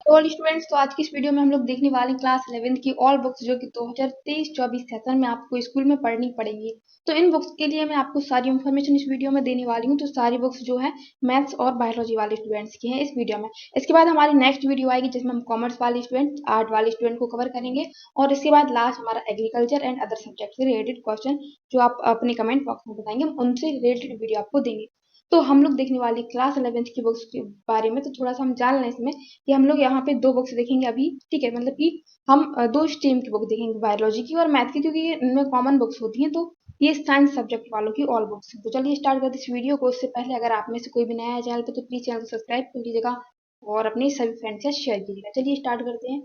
तो all students, तो आज की इस वीडियो में हम लोग देखने वाले हैं क्लास 11th की ऑल बुक्स जो कि 2023-24 सेशन में आपको स्कूल में पढ़नी पड़ेंगी। तो इन बुक्स के लिए मैं आपको सारी इन्फॉर्मेशन इस वीडियो में देने वाली हूँ। तो सारी बुक्स जो है मैथ्स और बायोलॉजी वाले स्टूडेंट्स की हैं इस वीडियो में। इसके बाद हमारी नेक्स्ट वीडियो आएगी जिसमें हम कॉमर्स वाले स्टूडेंट, आर्ट वाले स्टूडेंट को कवर करेंगे, और इसके बाद लास्ट हमारा एग्रीकल्चर एंड अदर सब्जेक्ट से रिलेटेड क्वेश्चन जो आप अपने कमेंट बॉक्स में बताएंगे, हम उनसे रिलेटेड वीडियो आपको देंगे। तो हम लोग देखने वाले क्लास 11th की बुक्स के बारे में, तो थोड़ा सा हम जान लें इसमें कि हम लोग यहाँ पे दो बुक्स देखेंगे अभी। ठीक है, मतलब कि हम दो स्ट्रीम की बुक देखेंगे, बायोलॉजी की और मैथ की, क्योंकि ये इनमें कॉमन बुक्स होती हैं। तो ये साइंस सब्जेक्ट वालों की ऑल बुक्स हैं। तो चलिए स्टार्ट करते इस वीडियो को। उससे पहले अगर आप में से कोई भी नया है चैनल पे, तो प्लीज चैनल को सब्सक्राइब कर लीजिएगा और अपने सभी फ्रेंड्स से शेयर कीजिएगा। चलिए स्टार्ट करते हैं।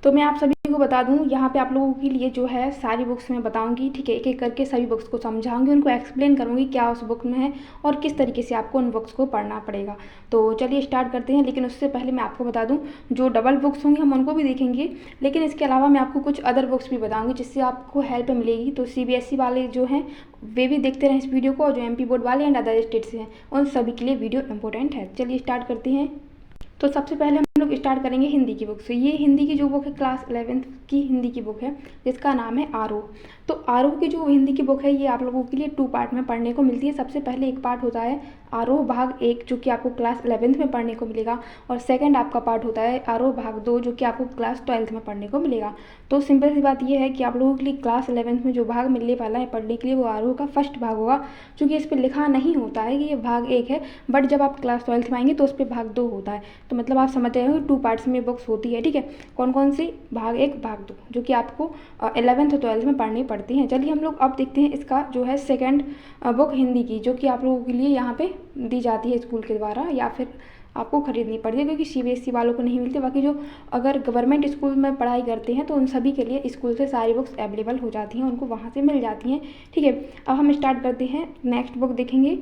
तो मैं आप सभी को बता दूं, यहाँ पे आप लोगों के लिए जो है सारी बुक्स मैं बताऊंगी। ठीक है, एक एक करके सभी बुक्स को समझाऊंगी, उनको एक्सप्लेन करूंगी क्या उस बुक में है और किस तरीके से आपको उन बुक्स को पढ़ना पड़ेगा। तो चलिए स्टार्ट करते हैं। लेकिन उससे पहले मैं आपको बता दूं, जो डबल बुक्स होंगी हम उनको भी देखेंगे, लेकिन इसके अलावा मैं आपको कुछ अदर बुक्स भी बताऊँगी जिससे आपको हेल्प मिलेगी। तो CBSE वाले जो हैं वे भी देखते रहें इस वीडियो को, और जो MP बोर्ड वाले एंड अदर स्टेट से हैं उन सभी के लिए वीडियो इंपॉर्टेंट है। चलिए स्टार्ट करते हैं। तो सबसे पहले हम लोग स्टार्ट करेंगे हिंदी की बुक से। ये हिंदी की जो बुक है क्लास 11th की हिंदी की बुक है जिसका नाम है आरोह। तो आरोह की जो हिंदी की बुक है ये आप लोगों के लिए 2 पार्ट में पढ़ने को मिलती है। सबसे पहले एक पार्ट होता है आरोह भाग 1 जो कि आपको क्लास 11th में पढ़ने को मिलेगा, और सेकंड आपका पार्ट होता है आरोह भाग 2 जो कि आपको क्लास 12th में पढ़ने को मिलेगा। तो सिंपल सी बात ये है कि आप लोगों के लिए क्लास 11th में जो भाग मिलने वाला है पढ़ने के लिए वो आरोह का फर्स्ट भाग होगा। चूँकि इस पर लिखा नहीं होता है कि ये भाग 1 है, बट जब आप क्लास 12th में आएंगे तो उस पर भाग 2 होता है। तो मतलब आप समझ रहे हो 2 पार्ट्स में बुक्स होती है। ठीक है, कौन कौन सी? भाग 1 भाग 2 जो कि आपको 11th और 12th में पढ़नी पड़ती हैं। चलिए हम लोग अब देखते हैं इसका जो है सेकंड बुक हिंदी की, जो कि आप लोगों के लिए यहाँ पे दी जाती है स्कूल के द्वारा, या फिर आपको खरीदनी पड़ती है, क्योंकि CBSE वालों को नहीं मिलती। बाकी जो अगर गवर्नमेंट स्कूल में पढ़ाई करते हैं तो उन सभी के लिए स्कूल से सारी बुक्स अवेलेबल हो जाती हैं, उनको वहाँ से मिल जाती हैं। ठीक है, अब हम स्टार्ट करते हैं, नेक्स्ट बुक देखेंगे।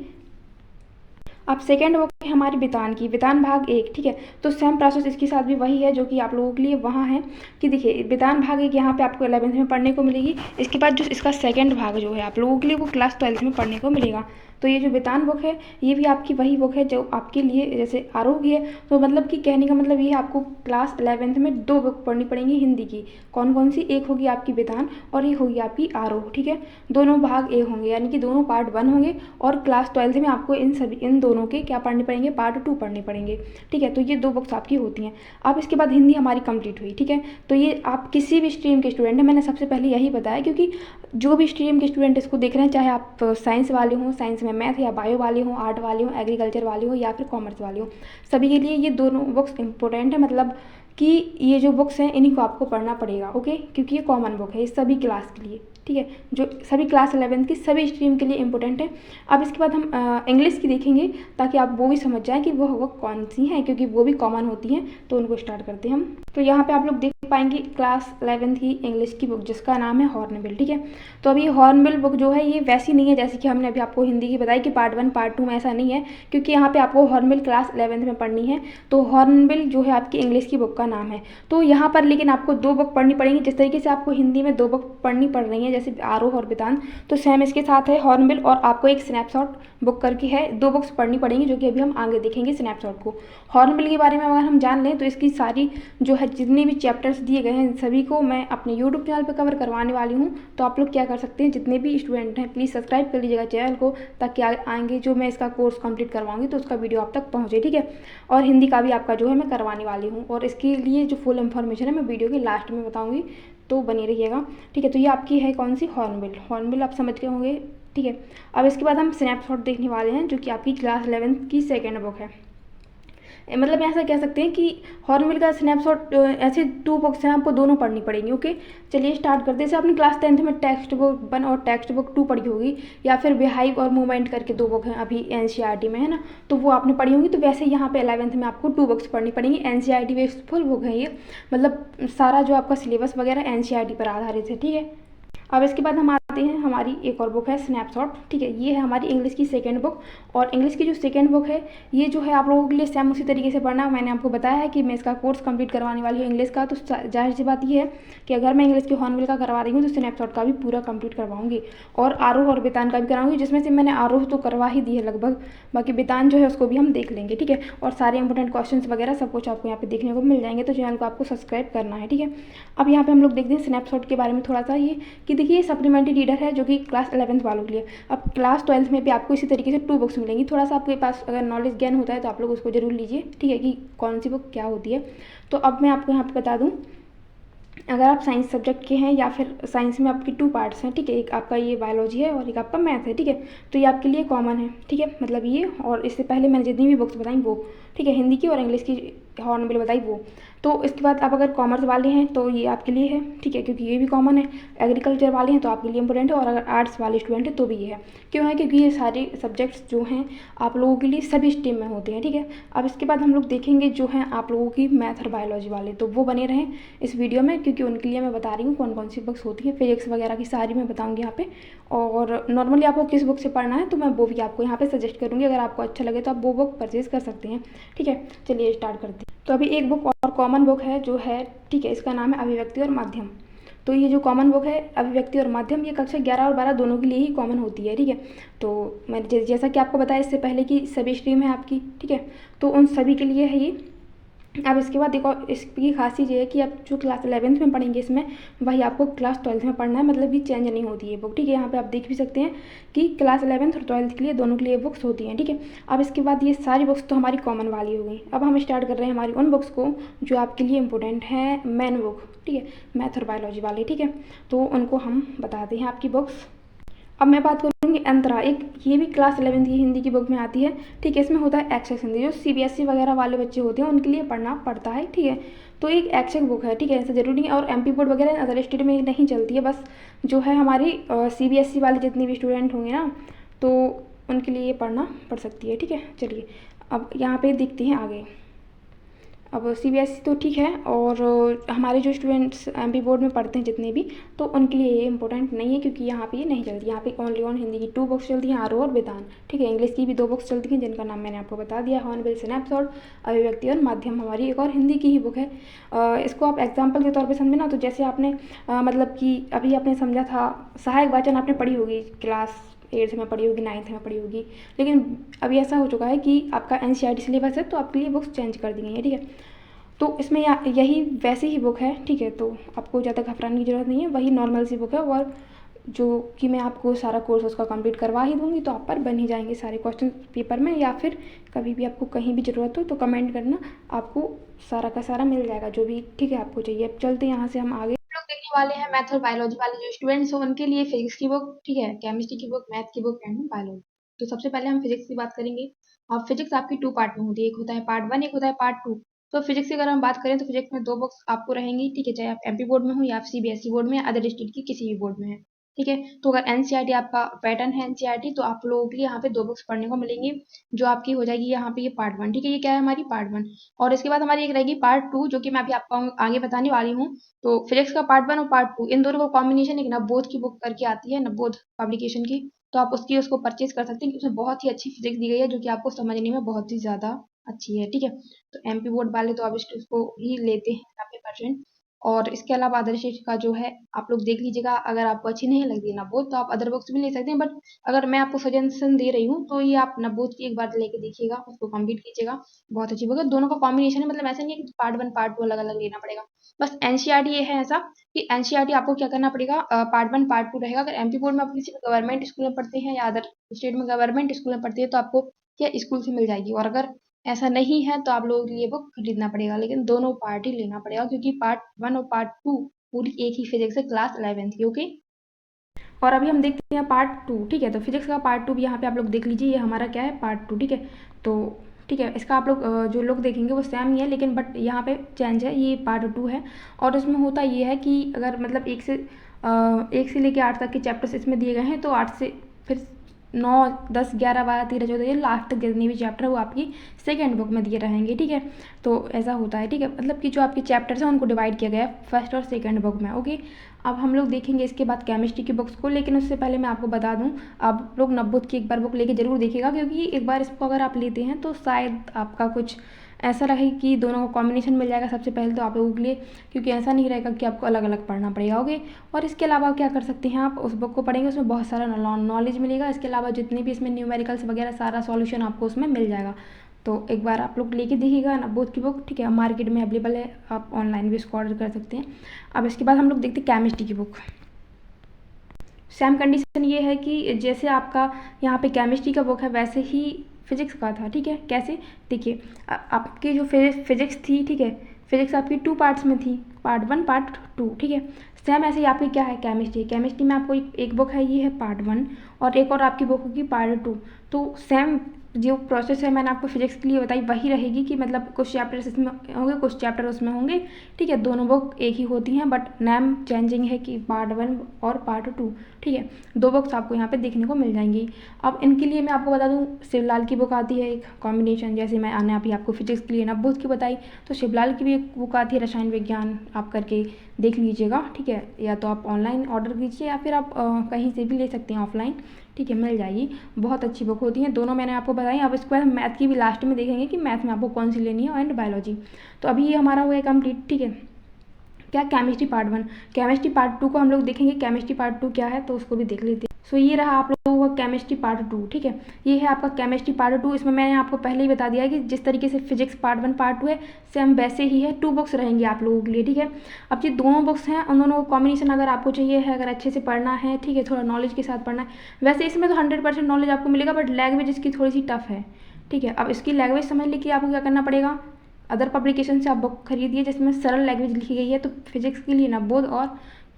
अब सेकेंड बुक है हमारी बितान की, बितान भाग 1। ठीक है, तो सेम प्रोसेस इसके साथ भी वही है जो कि आप लोगों के लिए वहाँ है कि देखिए बितान भाग 1 यहाँ पे आपको 11th में पढ़ने को मिलेगी। इसके बाद जो इसका सेकंड भाग जो है आप लोगों के लिए वो क्लास 12th में पढ़ने को मिलेगा। तो ये जो बितान बुक है ये भी आपकी वही बुक है जो आपके लिए जैसे आरोह की है। तो मतलब कि कहने का मतलब ये है आपको क्लास 11th में 2 बुक पढ़नी पड़ेंगी हिंदी की। कौन कौन सी? एक होगी आपकी बितान और एक होगी आपकी आरोह। ठीक है, दोनों भाग ए होंगे, यानी कि दोनों पार्ट 1 होंगे, और क्लास 12th में आपको इन दोनों के क्या पढ़ने पड़ेंगे? पार्ट 2 पढ़ने पड़ेंगे। ठीक है, तो ये 2 बुक्स आपकी होती हैं। अब इसके बाद हिंदी हमारी कंप्लीट हुई। ठीक है, तो ये आप किसी भी स्ट्रीम के स्टूडेंट हैं, मैंने सबसे पहले यही बताया, क्योंकि जो भी स्ट्रीम के स्टूडेंट इसको देख रहे हैं, चाहे आप साइंस वाले हों, साइंस में मैथ या बायो वाले हों, आर्ट वाले हों, एग्रीकल्चर वाले हों, या फिर कॉमर्स वाले हों, सभी के लिए ये दोनों बुक्स इंपॉर्टेंट है। मतलब कि ये जो बुक्स हैं इन्हीं को आपको पढ़ना पड़ेगा। ओके, क्योंकि ये कॉमन बुक है ये सभी क्लास के लिए। ठीक है, जो सभी क्लास 11th की सभी स्ट्रीम के लिए इंपॉर्टेंट है। अब इसके बाद हम इंग्लिश की देखेंगे ताकि आप वो भी समझ जाएं कि वो बुक कौन सी है, क्योंकि वो भी कॉमन होती हैं। तो उनको स्टार्ट करते हैं हम। तो यहाँ पे आप लोग देख पाएंगे क्लास 11th की इंग्लिश की बुक जिसका नाम है हॉर्नबिल। ठीक है, तो अभी हॉर्नबिल बुक जो है ये वैसी नहीं है जैसे कि हमने अभी आपको हिंदी की बताई कि पार्ट 1 पार्ट 2 में, ऐसा नहीं है, क्योंकि यहाँ पे आपको हॉर्नबिल क्लास 11th में पढ़नी है। तो हॉर्नबिल जो है आपकी इंग्लिश की बुक का नाम है। तो यहाँ पर लेकिन आपको 2 बुक पढ़नी पड़ेंगी, जिस तरीके से आपको हिंदी में 2 बुक पढ़नी पड़ रही हैं जैसे आरोह और बितान, तो सेम इसके साथ है हॉर्नबिल, और आपको एक स्नैपशॉट बुक करके है 2 बुक्स पढ़नी पड़ेंगी, जो कि अभी हम आगे देखेंगे स्नैपशॉट को। हॉर्नबिल के बारे में अगर हम जान लें तो इसकी सारी जो है जितने भी चैप्टर्स दिए गए हैं सभी को मैं अपने यूट्यूब चैनल पर कवर करवाने वाली हूँ। तो आप लोग क्या कर सकते हैं, जितने भी स्टूडेंट हैं प्लीज़ सब्सक्राइब कर लीजिएगा चैनल को, ताकि आएंगे जो मैं इसका कोर्स कंप्लीट करवाऊंगी तो उसका वीडियो आप तक पहुँचे। ठीक है, और हिंदी का भी आपका जो है मैं करवाने वाली हूँ, और इसके लिए जो फुल इन्फॉर्मेशन है मैं वीडियो के लास्ट में बताऊँगी, तो बनी रहिएगा। ठीक है, तो ये आपकी है कौन सी? हॉर्नबिल। हॉर्नबिल आप समझ गए होंगे। ठीक है, अब इसके बाद हम स्नैपशॉट देखने वाले हैं जो कि आपकी क्लास 11th की सेकेंड बुक है। मतलब ऐसा कह सकते हैं कि हॉर्नबिल का स्नैपशॉट ऐसे 2 बुक्स हैं, आपको दोनों पढ़नी पड़ेंगी। ओके, चलिए स्टार्ट करते हैं। जैसे आपने क्लास 10th में टेक्स्ट बुक 1 और टेक्स्ट बुक 2 पढ़ी होगी, या फिर बिहाइव और मूवमेंट करके 2 बुक हैं अभी NCERT में, है ना, तो वो आपने पढ़ी होंगी। तो वैसे यहाँ पे 11th में आपको 2 बुक्स पढ़नी पड़ेंगी। NCERT बेस्ड फुल बुक है ये, मतलब सारा जो आपका सिलेबस वगैरह NCERT पर आधारित है। ठीक है, अब इसके बाद हम आते आते हैं हमारी एक और बुक है स्नैपशॉट, ठीक है। ये है हमारी इंग्लिश की सेकंड बुक, और इंग्लिश की जो सेकंड बुक है ये जो है आप लोगों के लिए सेम उसी तरीके से पढ़ना। मैंने आपको बताया है कि मैं इसका कोर्स कंप्लीट करवाने वाली हूँ इंग्लिश का, तो जाहिर सी बात ये है कि अगर मैं इंग्लिश के हॉर्नबिल का करवा रही हूँ तो स्नैपशॉट का भी पूरा कंप्लीट करवाऊंगी, और आरोह और बेतान का भी कराऊंगी, जिसमें से मैंने आरोह तो करवा ही दी है लगभग, बाकी बेतान जो है उसको भी हम देख लेंगे, ठीक है। और सारे इंपॉर्टेंट क्वेश्चन वगैरह सब कुछ आपको यहाँ पे देखने को मिल जाएंगे, तो चैनल को आपको सब्सक्राइब करना है, ठीक है। अब यहाँ पे हम लोग देखते हैं स्नैपशॉट के बारे में थोड़ा सा, ये कि देखिए सप्लीमेंट्री रीडर है जो कि क्लास 11th वालों के लिए। अब क्लास 12th में भी आपको इसी तरीके से 2 बुक्स मिलेंगी। थोड़ा सा आपके पास अगर नॉलेज ज्ञान होता है तो आप लोग उसको जरूर लीजिए, ठीक है, कि कौन सी बुक क्या होती है। तो अब मैं आपको यहाँ पे बता दूँ, अगर आप साइंस सब्जेक्ट के हैं या फिर साइंस में आपकी 2 पार्ट्स हैं, ठीक है, एक आपका ये बायोलॉजी है और एक आपका मैथ है, ठीक है। तो ये आपके लिए कॉमन है, ठीक है, मतलब ये, और इससे पहले मैंने जितनी भी बुक्स बताई वो, ठीक है, हिंदी की और इंग्लिश की हॉर्नबिल बताई वो। तो इसके बाद आप अगर कॉमर्स वाले हैं तो ये आपके लिए है, ठीक है, क्योंकि ये भी कॉमन है। एग्रीकल्चर वाले हैं तो आपके लिए इंपॉर्टेंट है, और अगर आर्ट्स वाले स्टूडेंट हैं तो भी ये है। क्यों है? क्योंकि ये सारे सब्जेक्ट्स जो हैं आप लोगों के लिए सभी स्ट्रीम में होते हैं, ठीक है। अब इसके बाद हम लोग देखेंगे जो हैं आप लोगों की मैथ और बायोलॉजी वाले, तो वो बने रहें इस वीडियो में, क्योंकि उनके लिए मैं बता रही हूँ कौन कौन सी बुक्स होती है। फिजिक्स वगैरह की सारी मैं बताऊँगी यहाँ पे, और नॉर्मली आपको किस बुक से पढ़ना है तो मैं वो भी आपको यहाँ पे सजेस्ट करूँगी। अगर आपको अच्छा लगे तो आप वो बुक परचेज कर सकते हैं, ठीक है। चलिए स्टार्ट करते हैं। तो अभी एक बुक और कॉमन बुक है जो है, ठीक है, इसका नाम है अभिव्यक्ति और माध्यम। तो ये जो कॉमन बुक है अभिव्यक्ति और माध्यम, ये कक्षा 11 और 12 दोनों के लिए ही कॉमन होती है, ठीक है। तो मैंने जैसा कि आपको बताया इससे पहले कि सभी स्ट्रीम है आपकी, ठीक है, तो उन सभी के लिए है ये। अब इसके बाद देखो, इसकी खासियत ये है कि आप जो क्लास 11th में पढ़ेंगे इसमें, वही आपको क्लास 12th में पढ़ना है, मतलब कि चेंज नहीं होती है बुक, ठीक है। यहाँ पे आप देख भी सकते हैं कि क्लास 11th और 12th के लिए दोनों के लिए बुक्स होती हैं, ठीक है। अब इसके बाद ये सारी बुक्स तो हमारी कॉमन वाली हो गई। अब हम स्टार्ट कर रहे हैं हमारी उन बुक्स को जो आपके लिए इंपॉर्टेंट है, मेन बुक, ठीक है, मैथ और बायोलॉजी वाले, ठीक है। तो उनको हम बताते हैं आपकी बुक्स। अब मैं बात करूँगी अंतरा, एक ये भी क्लास 11th की हिंदी की बुक में आती है, ठीक है। इसमें होता है एक्सेस हिंदी, जो CBSE वगैरह वाले बच्चे होते हैं उनके लिए पढ़ना पड़ता है, ठीक है। तो एक एक्सेस बुक है, ठीक है, ऐसा जरूरी नहीं, और MP बोर्ड वगैरह अदर स्टेट में नहीं चलती है, बस जो है हमारी CBSE वाले जितने भी स्टूडेंट होंगे ना, तो उनके लिए ये पढ़ना पड़ सकती है, ठीक है। चलिए अब यहाँ पे देखते हैं आगे। अब CBSE तो ठीक है, और हमारे जो स्टूडेंट्स MP बोर्ड में पढ़ते हैं जितने भी, तो उनके लिए ये इंपॉर्टेंट नहीं है, क्योंकि यहाँ पे ये नहीं चलती। यहाँ पे ओनली ऑन हिंदी की 2 बुक्स चलती हैं, आरोह और बेतान, ठीक है। इंग्लिश की भी 2 बुक्स चलती हैं जिनका नाम मैंने आपको बता दिया, हॉर्नबिल, स्नैपशॉट, अभिव्यक्ति और माध्यम हमारी एक और हिंदी की ही बुक है। इसको आप एग्जाम्पल के तौर पर समझे ना, तो जैसे आपने मतलब कि अभी आपने समझा था, सहायक वाचन आपने पढ़ी होगी, क्लास 8th में पढ़ी होगी, 9th में पढ़ी होगी, लेकिन अभी ऐसा हो चुका है कि आपका NCERT सिलेबस है, तो आपके लिए बुक्स चेंज कर दी गई है, ठीक है। तो इसमें यही वैसी ही बुक है, ठीक है, तो आपको ज़्यादा घबराने की ज़रूरत नहीं है, वही नॉर्मल सी बुक है, और जो कि मैं आपको सारा कोर्स उसका कंप्लीट करवा ही दूंगी, तो आप पर बन ही जाएंगे सारे क्वेश्चन पेपर में, या फिर कभी भी आपको कहीं भी ज़रूरत हो तो कमेंट करना, आपको सारा का सारा मिल जाएगा जो भी, ठीक है, आपको चाहिए। अब चलते हैं यहाँ से हम आगे। लोग देखने वाले हैं मैथ और बायोलॉजी वाले जो स्टूडेंट्स हैं उनके लिए फिजिक्स की बुक, ठीक है, केमिस्ट्री की बुक, मैथ की बुक एंड बायोलॉजी। तो सबसे पहले हम फिजिक्स की बात करेंगे। अब फिजिक्स आपकी 2 पार्ट में होती है, एक होता है पार्ट 1, एक होता है पार्ट 2। तो फिजिक्स की अगर हम बात करें तो फिजिक्स में 2 बुक्स आपको रहेंगी, ठीक है, चाहे आप MP बोर्ड में हो या आप CBSE बोर्ड में या अदर स्टेट की किसी भी बोर्ड में है, ठीक है। तो अगर NCERT आपका पैटर्न है NCERT, तो आप लोगों के लिए यहाँ पे 2 बुक्स पढ़ने को मिलेंगी, जो आपकी हो जाएगी यहाँ पे ये पार्ट 1, ठीक है, ये क्या है हमारी पार्ट 1। और इसके बाद हमारी एक रहेगी पार्ट 2, जो कि मैं अभी आपको आगे बताने वाली हूँ। तो फिजिक्स का पार्ट 1 और पार्ट 2 इन दोनों का कॉम्बिनेशन एक नवबोध की बुक करके आती है, नवबोध पब्लिकेशन की, तो आप उसको परचेज कर सकते हैं, उसमें बहुत ही अच्छी फिजिक्स दी गई है जो कि आपको समझने में बहुत ही ज़्यादा अच्छी है, ठीक है। तो MP बोर्ड वाले तो ऑब्वियसली उसको ही लेते हैं 90%। और इसके अलावा अदर स्टेट का जो है आप लोग देख लीजिएगा, अगर आपको अच्छी नहीं लगती नवबोध तो आप अदर बुक्स भी ले सकते हैं, बट अगर मैं आपको सजेशन दे रही हूँ तो ये आप नवबोध की एक बार लेके देखिएगा, उसको कंप्लीट कीजिएगा, बहुत अच्छी बुक है। दोनों का कॉम्बिनेशन है, मतलब ऐसा नहीं है कि पार्ट 1 पार्ट 2 अलग अलग लेना पड़ेगा। बस NCERT ये है ऐसा कि NCERT आपको क्या करना पड़ेगा, पार्ट 1 पार्ट 2 रहेगा। अगर MP बोर्ड में आप किसी गवर्नमेंट स्कूल में पढ़ते हैं या अदर स्टेट में गवर्नमेंट स्कूल में पढ़ते हैं तो आपको क्या स्कूल से मिल जाएगी, और अगर ऐसा नहीं है तो आप लोगों के लिए बुक खरीदना पड़ेगा, लेकिन दोनों पार्ट ही लेना पड़ेगा, क्योंकि पार्ट 1 और पार्ट 2 पूरी एक ही फिजिक्स है क्लास 11th की, ओके। और अभी हम देखते हैं पार्ट 2, ठीक है। तो फिजिक्स का पार्ट 2 भी यहाँ पे आप लोग देख लीजिए, ये हमारा क्या है, पार्ट 2, ठीक है। तो ठीक है, इसका आप लोग जो लोग देखेंगे वो सेम ही है, लेकिन बट यहाँ पे चेंज है, ये पार्ट 2 है। और इसमें होता ये है कि अगर मतलब 1 से लेके 8 तक के चैप्टर्स इसमें दिए गए हैं, तो 8 से फिर 9, 10, 11, 12, 13, 14 ये लास्ट तक जितने भी चैप्टर है वो आपकी सेकेंड बुक में दिए रहेंगे, ठीक है। तो ऐसा होता है, ठीक है, मतलब कि जो आपके चैप्टर्स हैं उनको डिवाइड किया गया है फर्स्ट और सेकेंड बुक में, ओके। अब हम लोग देखेंगे इसके बाद केमिस्ट्री की बुक्स को, लेकिन उससे पहले मैं आपको बता दूं, आप लोग नवबोध की एक बार बुक लेके जरूर देखिएगा, क्योंकि एक बार इसको अगर आप लेते हैं तो शायद आपका कुछ ऐसा रहे कि दोनों का कॉम्बिनेशन मिल जाएगा सबसे पहले तो आप लोगों के लिए, क्योंकि ऐसा नहीं रहेगा कि आपको अलग अलग पढ़ना पड़ेगा, ओके। और इसके अलावा क्या कर सकते हैं, आप उस बुक को पढ़ेंगे, उसमें बहुत सारा नॉलेज मिलेगा। इसके अलावा जितने भी इसमें न्यूमेरिकल्स वगैरह सारा सॉल्यूशन आपको उसमें मिल जाएगा। तो एक बार आप लोग लेके देखिएगा नवबोध की बुक, ठीक है, मार्केट में अवेलेबल है, आप ऑनलाइन भी इसको ऑर्डर कर सकते हैं। अब इसके बाद हम लोग देखते हैं केमिस्ट्री की बुक। सेम कंडीशन ये है कि जैसे आपका यहाँ पे केमिस्ट्री का बुक है वैसे ही फिजिक्स का था, ठीक है। कैसे, देखिए आपकी जो फिजिक्स थी, ठीक है, फिजिक्स आपकी 2 पार्ट्स में थी, पार्ट 1 पार्ट 2, ठीक है। सेम ऐसे ही आपकी क्या है केमिस्ट्री में आपको एक बुक है, ये है पार्ट 1, और एक और आपकी बुक होगी पार्ट 2। तो सेम जो प्रोसेस है मैंने आपको फिजिक्स के लिए बताई वही रहेगी, कि मतलब कुछ चैप्टर्स इसमें होंगे कुछ चैप्टर उसमें होंगे, ठीक है। दोनों बुक एक ही होती हैं बट नाम चेंजिंग है कि पार्ट 1 और पार्ट 2, ठीक है। 2 बुक्स आपको यहाँ पे देखने को मिल जाएंगी। अब इनके लिए मैं आपको बता दूँ, शिवलाल की बुक आती है एक कॉम्बिनेशन, जैसे मैंने अभी आपको फिजिक्स के लिए नवबोध की बताई, तो शिवलाल की भी एक बुक आती है रसायन विज्ञान, आप करके देख लीजिएगा, ठीक है। या तो आप ऑनलाइन ऑर्डर कीजिए या फिर आप कहीं से भी ले सकते हैं ऑफलाइन, ठीक है, मिल जाएगी। बहुत अच्छी बुक होती है दोनों, मैंने आपको बताई। अब इसके बाद मैथ की भी लास्ट में देखेंगे कि मैथ में आपको कौन सी लेनी है, एंड बायोलॉजी। तो अभी ये हमारा हुआ है कंप्लीट, ठीक है। क्या, केमिस्ट्री पार्ट 1, केमिस्ट्री पार्ट 2 को हम लोग देखेंगे, केमिस्ट्री पार्ट 2 क्या है तो उसको भी देख लेते हैं। सो ये रहा आप लोगों का केमिस्ट्री पार्ट 2, ठीक है। ये है आपका केमिस्ट्री पार्ट 2। इसमें मैंने आपको पहले ही बता दिया है कि जिस तरीके से फिजिक्स पार्ट 1 पार्ट 2 है, सेम वैसे ही है, 2 बुक्स रहेंगी आप लोगों के लिए, ठीक है। अब ये दोनों बुक्स हैं, उन दोनों कॉम्बिनेशन अगर आपको चाहिए है, अगर अच्छे से पढ़ना है, ठीक है, थोड़ा नॉलेज के साथ पढ़ना है, वैसे इसमें तो 100% नॉलेज आपको मिलेगा, बट लैंग्वेज इसकी थोड़ी सी टफ है, ठीक है। अब इसकी लैंग्वेज समझने के लिए आपको क्या करना पड़ेगा, अदर पब्लिकेशन से आप बुक खरीदिए जिसमें सरल लैंग्वेज लिखी गई है। तो फिजिक्स के लिए नवबोध और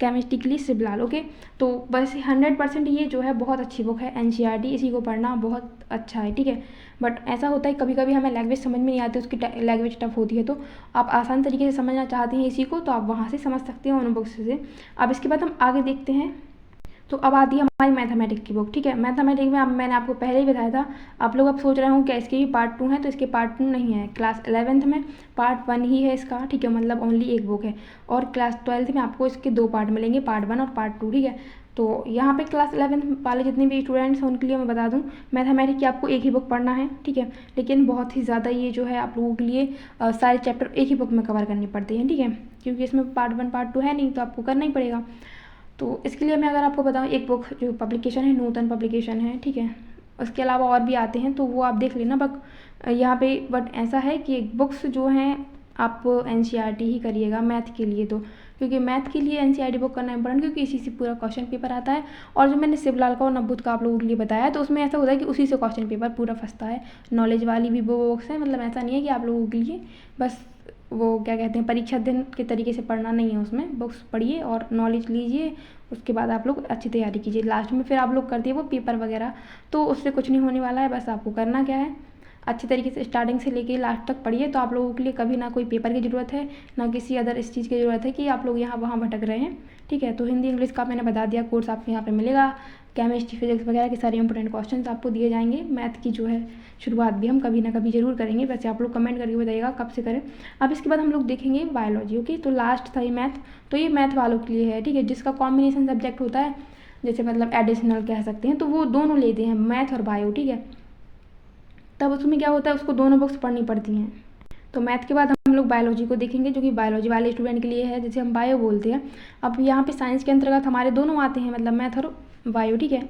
केमिस्ट्री के लिए शिवलाल, ओके। तो बस 100% ये जो है बहुत अच्छी बुक है, एनसीईआरटी, इसी को पढ़ना बहुत अच्छा है, ठीक है। बट ऐसा होता है कभी कभी हमें लैंग्वेज समझ में नहीं आती, उसकी लैंग्वेज टफ होती है, तो आप आसान तरीके से समझना चाहते हैं इसी को, तो आप वहाँ से समझ सकते हैं उन बुक्स से। अब इसके बाद हम आगे देखते हैं। तो अब आती है हमारी मैथमेटिक्स की बुक, ठीक है। मैथमेटिक्स में अब मैंने आपको पहले ही बताया था, आप लोग अब सोच रहे हो क्या इसके भी पार्ट 2 है, तो इसके पार्ट 2 नहीं है। क्लास 11th में पार्ट 1 ही है इसका, ठीक है, मतलब ओनली एक बुक है। और क्लास 12th में आपको इसके 2 पार्ट मिलेंगे, पार्ट 1 और पार्ट 2, ठीक है। तो यहाँ पे क्लास 11th वाले जितने भी स्टूडेंट्स हैं उनके लिए मैं बता दूँ, मैथमेटिक्स की आपको एक ही बुक पढ़ना है, ठीक है। लेकिन बहुत ही ज़्यादा ये जो है आप लोगों के लिए सारे चैप्टर एक ही बुक में कवर करने पड़ते हैं, ठीक है, क्योंकि इसमें पार्ट 1 पार्ट 2 है नहीं, तो आपको करना ही पड़ेगा। तो इसके लिए मैं अगर आपको बताऊँ, एक बुक जो पब्लिकेशन है नूतन पब्लिकेशन है, ठीक है। उसके अलावा और भी आते हैं तो वो आप देख लेना, बट यहाँ पे बट ऐसा है कि बुक्स जो हैं आप एनसीईआरटी ही करिएगा मैथ के लिए, तो क्योंकि मैथ के लिए एनसीईआरटी बुक करना इंपॉर्टेंट, क्योंकि इसी से पूरा क्वेश्चन पेपर आता है। और जो मैंने शिवलाल का और नवबोध का आप लोगों के लिए बताया, तो उसमें ऐसा होता है कि उसी से क्वेश्चन पेपर पूरा फंसता है। नॉलेज वाली भी वो बुक्स हैं, मतलब ऐसा नहीं है कि आप लोगों के लिए बस वो क्या कहते हैं परीक्षा दिन के तरीके से पढ़ना नहीं है, उसमें बुक्स पढ़िए और नॉलेज लीजिए, उसके बाद आप लोग अच्छी तैयारी कीजिए। लास्ट में फिर आप लोग करते हैं वो पेपर वगैरह, तो उससे कुछ नहीं होने वाला है। बस आपको करना क्या है, अच्छी तरीके से स्टार्टिंग से लेके लास्ट तक पढ़िए, तो आप लोगों के लिए कभी ना कोई पेपर की ज़रूरत है, ना किसी अदर इस चीज़ की ज़रूरत है कि आप लोग यहाँ वहाँ भटक रहे हैं, ठीक है। तो हिंदी इंग्लिश का मैंने बता दिया कोर्स आपको यहाँ पे मिलेगा, केमिस्ट्री फिजिक्स वगैरह के सारे इंपॉर्टेंट क्वेश्चन आपको दिए जाएंगे। मैथ की जो है शुरुआत भी हम कभी ना कभी ज़रूर करेंगे, वैसे आप लोग कमेंट करके बताइएगा कब से करें। अब इसके बाद हम लोग देखेंगे बायोलॉजी, ओके। तो लास्ट था ये मैथ, तो ये मैथ वालों के लिए है, ठीक है, जिसका कॉम्बिनेशन सब्जेक्ट होता है, जैसे मतलब एडिशनल कह सकते हैं, तो वो दोनों लेते हैं मैथ और बायो, ठीक है। तब उसमें क्या होता है, उसको दोनों बुक्स पढ़नी पड़ती हैं। तो मैथ के बाद हम लोग बायोलॉजी को देखेंगे, जो कि बायोलॉजी वाले स्टूडेंट के लिए है, जैसे हम बायो बोलते हैं। अब यहाँ पे साइंस के अंतर्गत हमारे दोनों आते हैं, मतलब मैथ और बायो, ठीक है।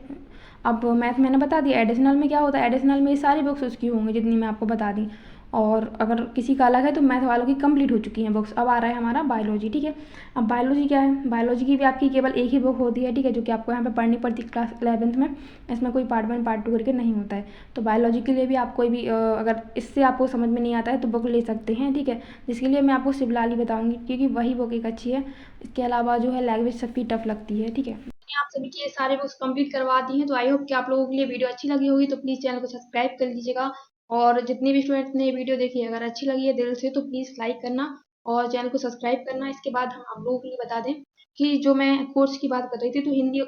अब मैथ मैंने बता दिया, एडिशनल में क्या होता है, एडिशनल में ये सारी बुक्स उसकी होंगी जितनी मैं आपको बता दी। और अगर किसी का अलग है तो मैथ वालों की कंप्लीट हो चुकी हैं बुक्स। अब आ रहा है हमारा बायोलॉजी, ठीक है। अब बायोलॉजी क्या है, बायोलॉजी की भी आपकी केवल एक ही बुक होती है, ठीक है, जो कि आपको यहाँ पे पढ़नी पड़ती है क्लास 11th में। इसमें कोई पार्ट 1 पार्ट 2 करके नहीं होता है। तो बायोलॉजी के लिए भी आप कोई भी अगर इससे आपको समझ में नहीं आता है तो बुक ले सकते हैं, ठीक है। जिसके लिए मैं आपको शिवलाल ही बताऊँगी, क्योंकि वही बुक एक अच्छी है। इसके अलावा जो है लैंग्वेज सबकी टफ लगती है, ठीक है। आप सभी के सारे बुक्स कंप्लीट करवा दी हैं, तो आई होप कि आप लोगों के लिए वीडियो अच्छी लगी होगी, तो प्लीज़ चैनल को सब्सक्राइब कर लीजिएगा। और जितने भी स्टूडेंट्स ने ये वीडियो देखी है, अगर अच्छी लगी है दिल से, तो प्लीज़ लाइक करना और चैनल को सब्सक्राइब करना। इसके बाद हम आप लोगों के लिए बता दें कि जो मैं कोर्स की बात कर रही थी, तो हिंदी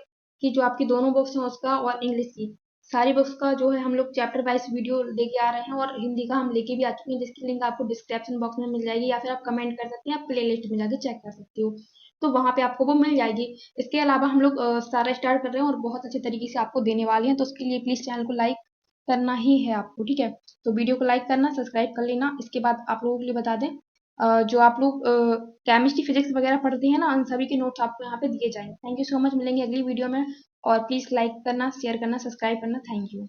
की जो आपकी दोनों बुक्स हैं उसका और इंग्लिश की सारी बुक्स का जो है हम लोग चैप्टर वाइज वीडियो लेके आ रहे हैं, और हिंदी का हम लेके भी आ चुके हैं, जिसकी लिंक आपको डिस्क्रिप्शन बॉक्स में मिल जाएगी, या फिर आप कमेंट कर सकते हैं, आप प्ले लिस्ट में जाके चेक कर सकते हो, तो वहाँ पे आपको वो मिल जाएगी। इसके अलावा हम लोग सारा स्टार्ट कर रहे हैं और बहुत अच्छे तरीके से आपको देने वाले हैं, तो उसके लिए प्लीज़ चैनल को लाइक करना ही है आपको, ठीक है। तो वीडियो को लाइक करना, सब्सक्राइब कर लेना। इसके बाद आप लोगों के लिए बता दें, जो आप लोग केमिस्ट्री फिजिक्स वगैरह पढ़ते हैं ना, उन सभी के नोट्स आपको यहाँ पे दिए जाएंगे। थैंक यू सो मच, मिलेंगे अगली वीडियो में। और प्लीज़ लाइक करना, शेयर करना, सब्सक्राइब करना। Thank you.